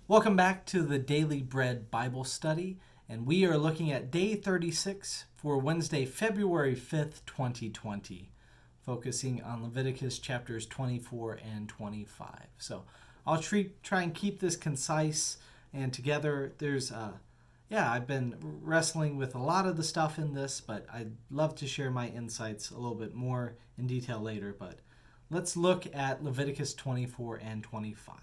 Welcome back to the Daily Bread Bible Study, and we are looking at day 36 for Wednesday, February 5th, 2020, focusing on Leviticus chapters 24 and 25. So I'll try and keep this concise and together. I've been wrestling with a lot of the stuff in this, but I'd love to share my insights a little bit more in detail later. But let's look at Leviticus 24 and 25.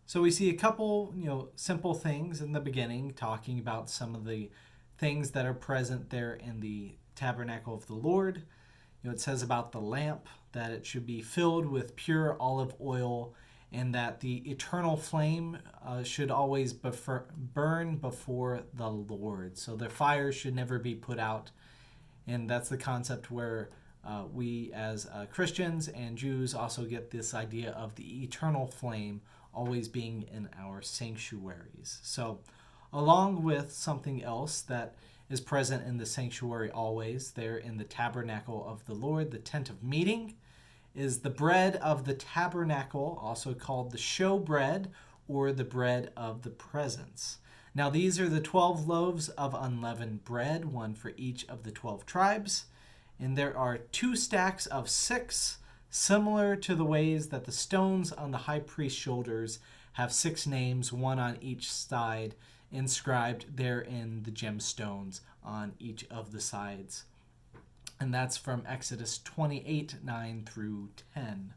So we see a couple, simple things in the beginning, talking about some of the things that are present there in the tabernacle of the Lord. It says about the lamp that it should be filled with pure olive oil, and that the eternal flame should always burn before the Lord. So the fire should never be put out, and that's the concept where we as Christians and Jews also get this idea of the eternal flame always being in our sanctuaries. So along with something else that is present in the sanctuary always, there in the tabernacle of the Lord, the tent of meeting, is the bread of the tabernacle, also called the show bread or the bread of the presence. Now these are the 12 loaves of unleavened bread, one for each of the 12 tribes. And there are 2 stacks of 6, similar to the ways that the stones on the high priest's shoulders have 6 names, one on each side, inscribed there in the gemstones on each of the sides. And that's from Exodus 28, 9 through 10.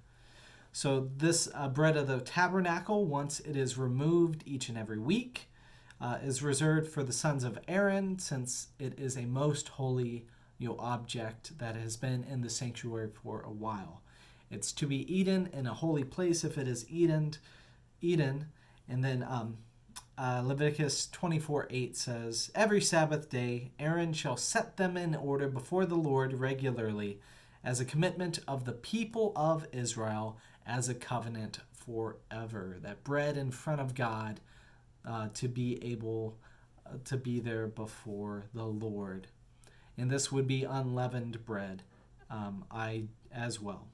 So this bread of the tabernacle, once it is removed each and every week, is reserved for the sons of Aaron, since it is a most holy object that has been in the sanctuary for a while. It's to be eaten in a holy place if it is eaten. And then Leviticus 24:8 says, "Every Sabbath day Aaron shall set them in order before the Lord regularly, as a commitment of the people of Israel, as a covenant forever." That bread in front of God to be able to be there before the Lord. And this would be unleavened bread as well.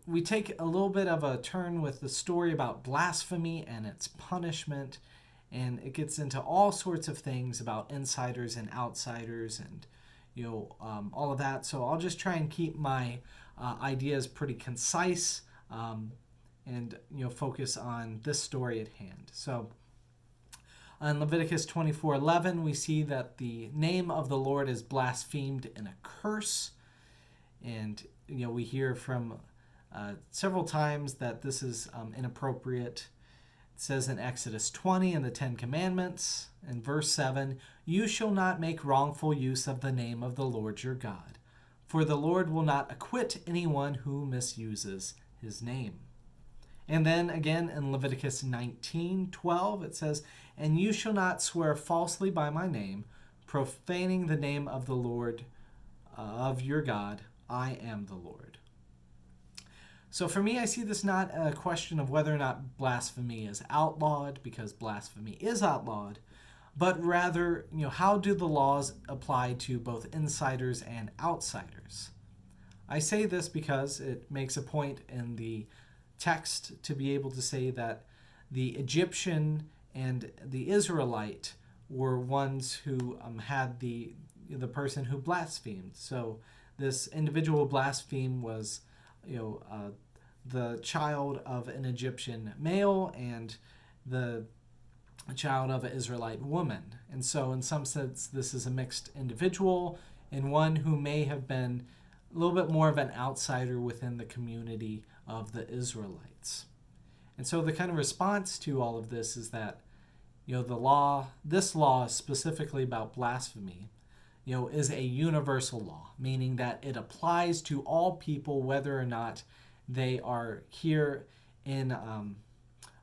We take a little bit of a turn with the story about blasphemy and its punishment, and it gets into all sorts of things about insiders and outsiders and all of that. So I'll just try and keep my ideas pretty concise and focus on this story at hand. So in Leviticus 24:11, we see that the name of the Lord is blasphemed in a curse. And, we hear from several times that this is inappropriate. It says in Exodus 20 in the 10 Commandments, in verse 7, "You shall not make wrongful use of the name of the Lord your God, for the Lord will not acquit anyone who misuses his name." And then again in Leviticus 19:12, it says, "And you shall not swear falsely by my name, profaning the name of the Lord of your God. I am the Lord." So for me, I see this not a question of whether or not blasphemy is outlawed, because blasphemy is outlawed, but rather, how do the laws apply to both insiders and outsiders? I say this because it makes a point in the text to be able to say that the Egyptian and the Israelite were ones who had the person who blasphemed. So this individual blaspheme was the child of an Egyptian male and the child of an Israelite woman. And so in some sense this is a mixed individual, and one who may have been a little bit more of an outsider within the community of the Israelites. And so the kind of response to all of this is that, this law specifically about blasphemy, is a universal law, meaning that it applies to all people, whether or not they are here in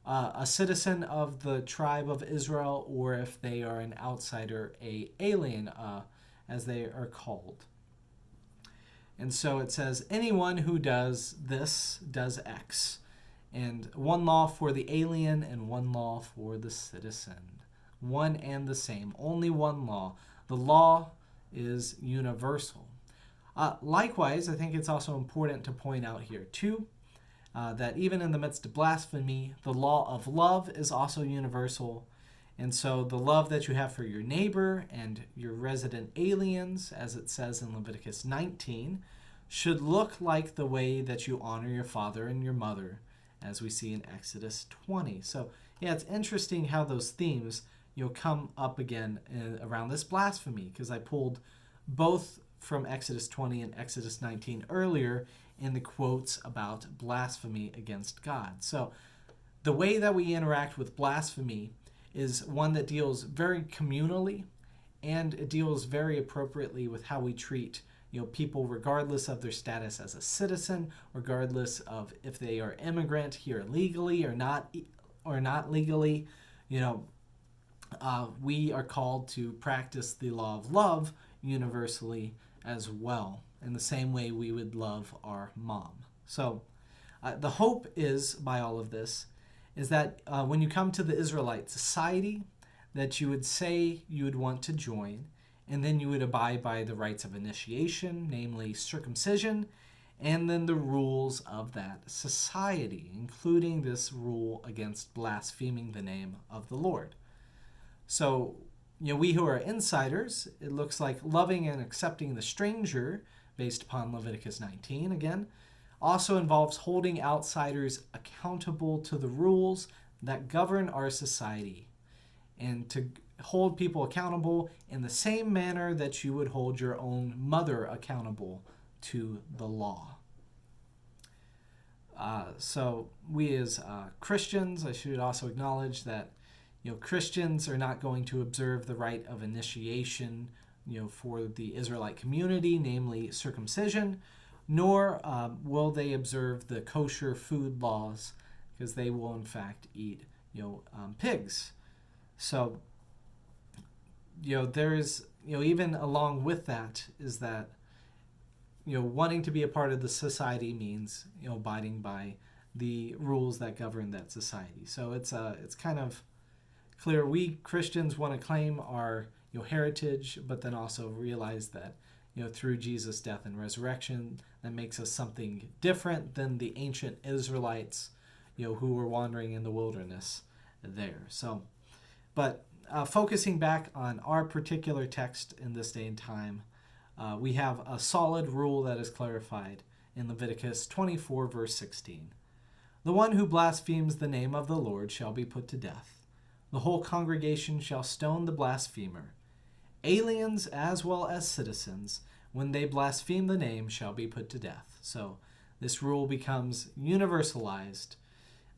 a citizen of the tribe of Israel, or if they are an outsider, a alien, as they are called. And so it says, anyone who does this does X. And one law for the alien and one law for the citizen. One and the same. Only one law. The law is universal. Likewise, I think it's also important to point out here too that even in the midst of blasphemy, the law of love is also universal. And so the love that you have for your neighbor and your resident aliens, as it says in Leviticus 19, should look like the way that you honor your father and your mother, as we see in Exodus 20. So, yeah, it's interesting how those themes come up again around this blasphemy, because I pulled both from Exodus 20 and Exodus 19 earlier in the quotes about blasphemy against God. So the way that we interact with blasphemy is one that deals very communally, and it deals very appropriately with how we treat people regardless of their status as a citizen, regardless of if they are immigrant here legally or not legally. We are called to practice the law of love universally as well, in the same way we would love our mom. So the hope is, by all of this, is that when you come to the Israelite society, that you would say you would want to join, and then you would abide by the rites of initiation, namely circumcision, and then the rules of that society, including this rule against blaspheming the name of the Lord. So, we who are insiders, it looks like loving and accepting the stranger, based upon Leviticus 19 again, also involves holding outsiders accountable to the rules that govern our society, and to hold people accountable in the same manner that you would hold your own mother accountable to the law. So we as Christians, I should also acknowledge that Christians are not going to observe the rite of initiation for the Israelite community, namely circumcision, nor will they observe the kosher food laws, because they will in fact eat pigs. So there is even along with that is that wanting to be a part of the society means abiding by the rules that govern that society. So it's kind of clear we Christians want to claim our heritage, but then also realize that through Jesus' death and resurrection, that makes us something different than the ancient Israelites who were wandering in the wilderness there. So, but focusing back on our particular text in this day and time, we have a solid rule that is clarified in Leviticus 24, verse 16. The one who blasphemes the name of the Lord shall be put to death. The whole congregation shall stone the blasphemer. Aliens as well as citizens, when they blaspheme the name, shall be put to death. So this rule becomes universalized.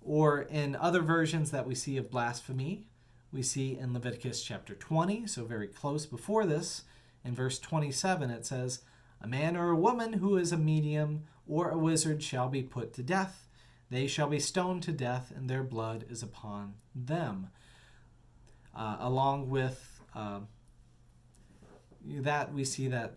Or in other versions that we see of blasphemy, we see in Leviticus chapter 20, so very close before this, in verse 27 it says, a man or a woman who is a medium or a wizard shall be put to death. They shall be stoned to death, and their blood is upon them. Along with that, we see that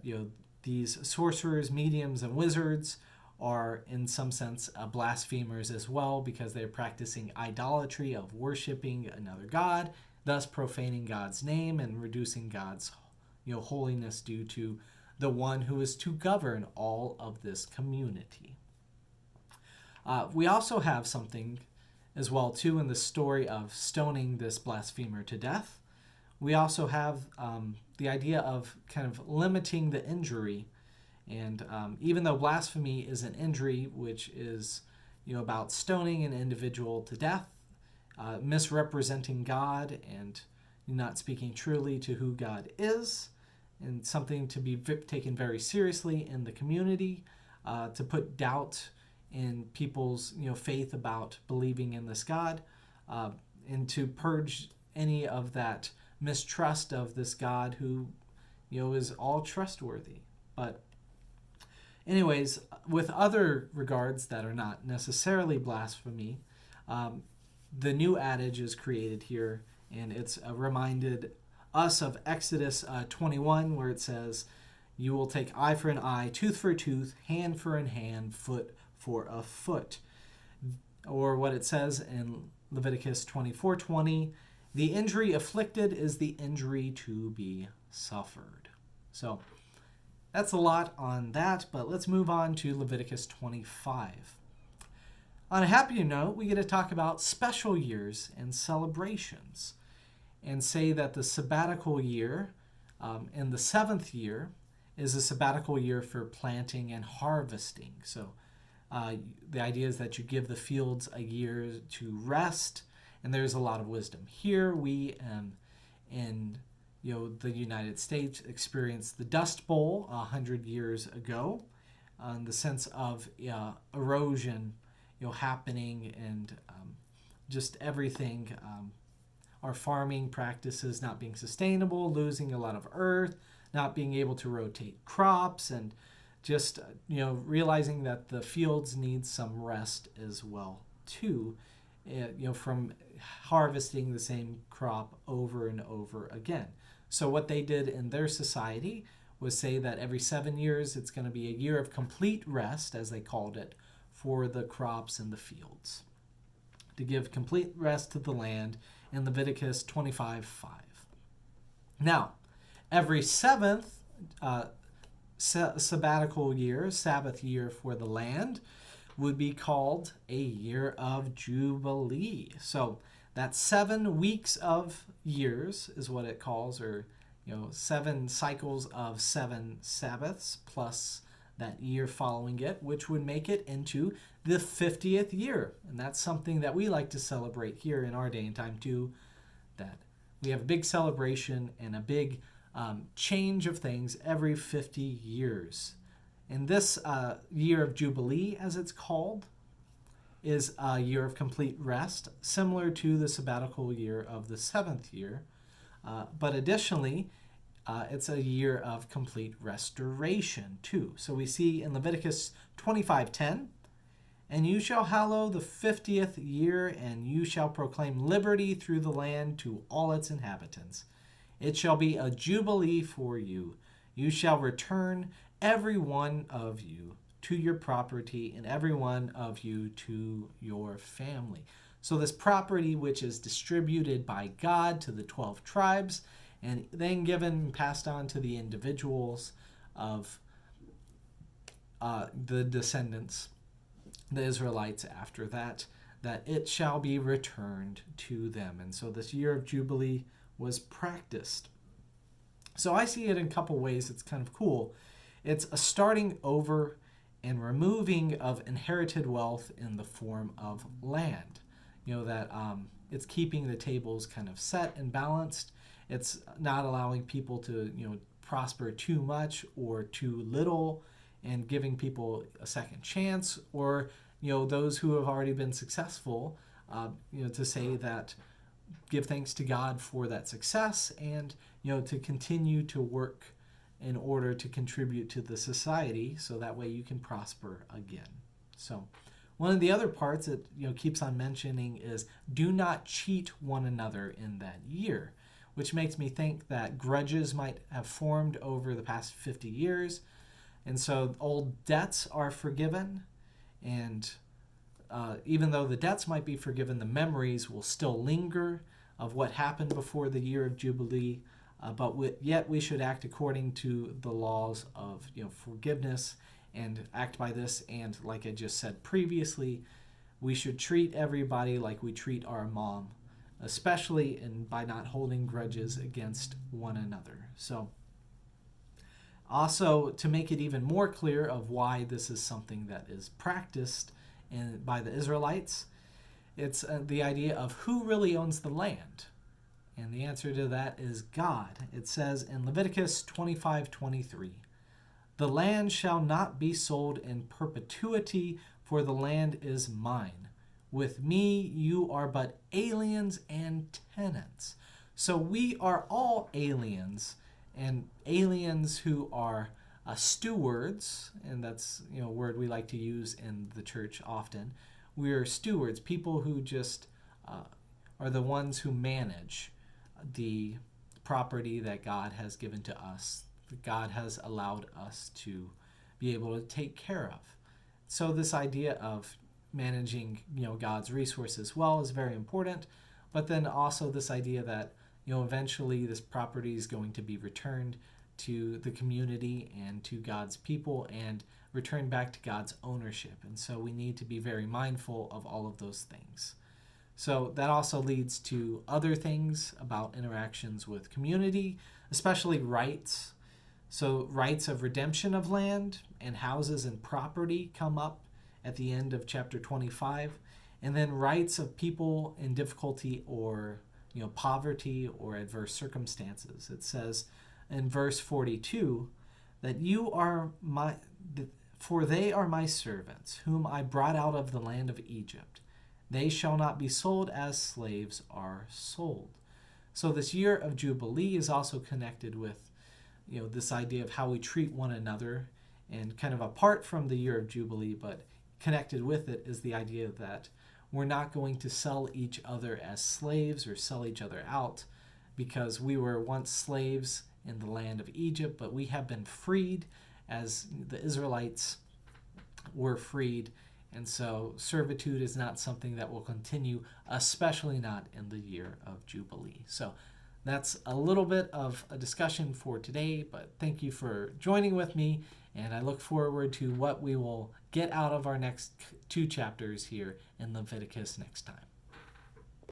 these sorcerers, mediums, and wizards are in some sense blasphemers as well, because they're practicing idolatry of worshiping another god, thus profaning God's name and reducing God's holiness due to the one who is to govern all of this community. We also have something as well too in the story of stoning this blasphemer to death. We also have the idea of kind of limiting the injury. And even though blasphemy is an injury, which is about stoning an individual to death, misrepresenting God and not speaking truly to who God is, and something to be taken very seriously in the community, to put doubt in people's faith about believing in this God, and to purge any of that mistrust of this God who is all trustworthy. But anyways, with other regards that are not necessarily blasphemy, the new adage is created here, and it's reminded us of Exodus 21, where it says, you will take eye for an eye, tooth for a tooth, hand for an hand, foot for a foot. Or what it says in Leviticus 24:20, the injury afflicted is the injury to be suffered. So that's a lot on that, but let's move on to Leviticus 25. On a happier note, we get to talk about special years and celebrations, and say that the sabbatical year in the seventh year is a sabbatical year for planting and harvesting. So the idea is that you give the fields a year to rest, and there's a lot of wisdom here. We in the United States experienced the Dust Bowl 100 years ago, in the sense of erosion, happening, and just everything. Our farming practices not being sustainable, losing a lot of earth, not being able to rotate crops, and just realizing that the fields need some rest as well too, from harvesting the same crop over and over again. So what they did in their society was say that every 7 years it's going to be a year of complete rest, as they called it, for the crops in the fields, to give complete rest to the land in Leviticus 25:5. Now, every seventh sabbatical year, Sabbath year for the land, would be called a year of Jubilee. So that's 7 weeks of years is what it calls, or 7 cycles of 7 Sabbaths plus that year following it, which would make it into the 50th year. And that's something that we like to celebrate here in our day and time too, that we have a big celebration and a big change of things every 50 years. And this year of Jubilee, as it's called, is a year of complete rest, similar to the sabbatical year of the 7th year. But additionally, it's a year of complete restoration too. So we see in Leviticus 25:10, "And you shall hallow the 50th year, and you shall proclaim liberty through the land to all its inhabitants. It shall be a jubilee for you. You shall return every one of you to your property, and every one of you to your family." So this property, which is distributed by God to the 12 tribes, and then given and passed on to the individuals of the descendants, the Israelites after that it shall be returned to them. And so this year of Jubilee was practiced. So I see it in a couple ways. It's kind of cool. It's a starting over and removing of inherited wealth in the form of land. That it's keeping the tables kind of set and balanced. It's not allowing people to prosper too much or too little, and giving people a second chance, or those who have already been successful, to say that give thanks to God for that success, and to continue to work in order to contribute to the society, so that way you can prosper again. So one of the other parts that keeps on mentioning is do not cheat one another in that year, which makes me think that grudges might have formed over the past 50 years. And so old debts are forgiven. And even though the debts might be forgiven, the memories will still linger of what happened before the year of Jubilee. Yet we should act according to the laws of forgiveness, and act by this. And like I just said previously, we should treat everybody like we treat our mom, especially by not holding grudges against one another. So also, to make it even more clear of why this is something that is practiced by the Israelites, it's the idea of who really owns the land. And the answer to that is God. It says in Leviticus 25:23, "The land shall not be sold in perpetuity, for the land is mine. With me you are but aliens and tenants." So we are all aliens, and aliens who are stewards, and that's a word we like to use in the church often. We are stewards, people who just are the ones who manage the property that God has given to us, that God has allowed us to be able to take care of. So this idea of managing God's resources well is very important, but then also this idea that eventually this property is going to be returned to the community and to God's people, and return back to God's ownership. And so we need to be very mindful of all of those things. So that also leads to other things about interactions with community, especially rights. So rights of redemption of land and houses and property come up at the end of chapter 25. And then rights of people in difficulty or poverty or adverse circumstances. It says in verse 42 that for they are my servants, whom I brought out of the land of Egypt. They shall not be sold as slaves are sold. So this year of Jubilee is also connected with this idea of how we treat one another, and kind of apart from the year of Jubilee, but connected with it is the idea that we're not going to sell each other as slaves or sell each other out, because we were once slaves in the land of Egypt, but we have been freed as the Israelites were freed. And so servitude is not something that will continue, especially not in the year of Jubilee. So that's a little bit of a discussion for today, but thank you for joining with me, and I look forward to what we will get out of our next 2 chapters here in Leviticus next time.